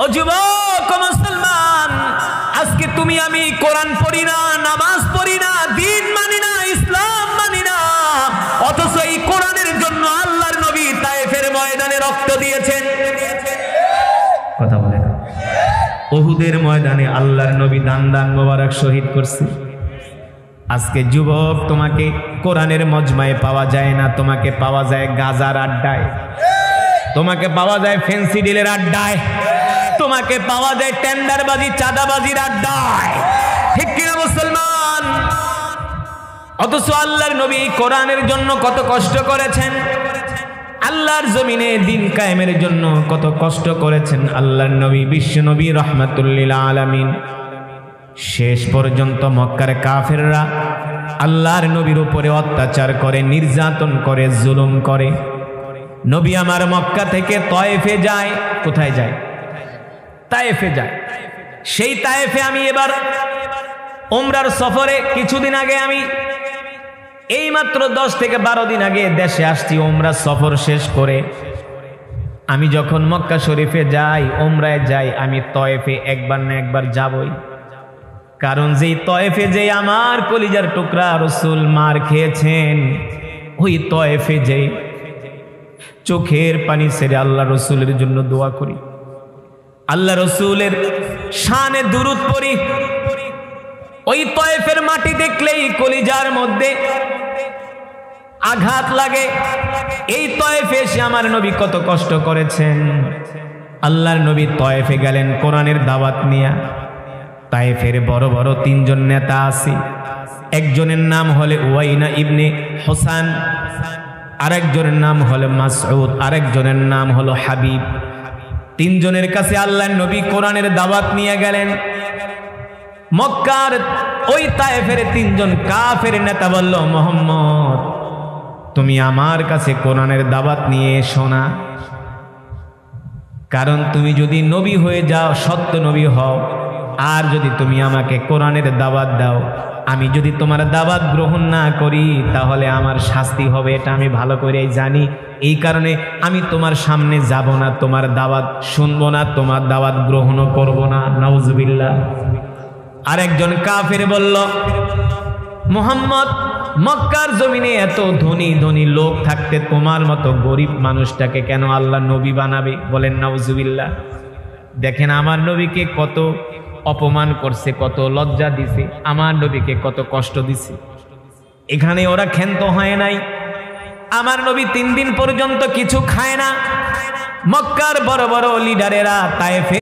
ও যুবক মুসলমান, আজকে তুমি আমি কোরআন পড়ি না, নামাজ পড়ি না, দিন মানি না, ইসলাম মানি না, অথচ এই কোরআনের জন্য আল্লাহর নবী তায়েফের ময়দানে রক্ত দিয়েছেন। কথা বলে না? উহুদের ময়দানে আল্লাহর নবী দান মোবারক শহীদ করছে। আজকে যুবক, তোমাকে কোরআনের মজমায় পাওয়া যায় না, তোমাকে পাওয়া যায় গাজার আড্ডায়, তোমাকে পাওয়া যায় ফেন্সি ডিলের আড্ডায়, তোমাকে পাওয়া যায় টেন্ডারবাজি চাঁদাবাজির আড্ডায়। ঠিক কিনা মুসলমান? অথচ আল্লাহর নবী কোরআনের জন্য কত কষ্ট করেছেন, আল্লাহর জমিনে দিন কায়েমের জন্য কত কষ্ট করেছেন আল্লাহর নবী, বিশ্ব নবী রাহমাতুল লিল আলামিন। শেষ পর্যন্ত মক্কার কাফেররা আল্লাহর নবীর উপরে অত্যাচার করে, নির্যাতন করে, জুলুম করে। নবী আমার মক্কা থেকে তায়েফে যায়। কোথায় যায়? তায়েফে যায়। সেই তায়েফে আমি এবার উমরার সফরে, কিছুদিন আগে আমি এই মাত্র 10 থেকে 12 দিন আগে দেশে আসছি উমরা সফর শেষ করে। আমি যখন মক্কা শরীফে যাই, উমরায় যাই, আমি তায়েফে একবার না একবার যাবই। কারণ যেই তায়েফে যে আমার কলিজার টুকরা রাসূল মার খেয়েছেন, ওই তায়েফে যে চোখের পানি ছেড়ে আল্লাহ রাসূলের জন্য দোয়া করি, আল্লাহ রাসূলের শানে দুরূদ পড়ি, ওই তায়েফের মাটি দেখলেই কলিজার মধ্যে আঘাত লাগে। এই তায়েফে এসে আমার নবী কত কষ্ট করেছেন। আল্লাহর নবী তায়েফে গেলেন কোরআনের দাওয়াত নিয়ে। তায়েফের বড় বড় 3 জন নেতা আছে। একজনের নাম হলো উয়াইনা ইবনে হুসান, আরেকজনের নাম হলো মাসউদ, আরেকজনের নাম হলো হাবিব। 3 জনের কাছে আল্লাহর নবী কোরআনের দাওয়াত নিয়ে গেলেন। মক্কার ওই তায়েফের 3 জন কাফের নেতা বলল, মুহাম্মদ, তুমি আমার কাছে কোরআনের দাওয়াত নিয়ে এসো না, কারণ তুমি যদি নবী হয়ে যাও, সত্য নবী হও, আর যদি তুমি আমাকে কোরআনের দাওয়াত দাও, আমি যদি তোমার দাওয়াত গ্রহণ না করি তাহলে আমার শাস্তি হবে, এটা আমি ভালো করেই জানি। এই কারণে আমি তোমার সামনে যাব না, তোমার দাওয়াত শুনবো না, তোমার দাওয়াত গ্রহণও করব না। নাউজুবিল্লাহ। আরেকজন কাফের বলল, মুহাম্মদ, মক্কার জমিনে এত ধনী ধনী লোক থাকতে তোমার মতো গরিব মানুষটাকে কেন আল্লাহ নবী বানাবে? বলেন নাউজুবিল্লাহ। দেখেন আমার নবীকে কত অপমান করছে, কত লজ্জা দিছে, আমার নবীকে কত কষ্ট দিছে। এখানে ওরা ক্ষান্ত হয় নাই। আমার নবী 3 দিন পর্যন্ত কিছু খায় না। মক্কার বড় বড় লিডারেরা তায়েফে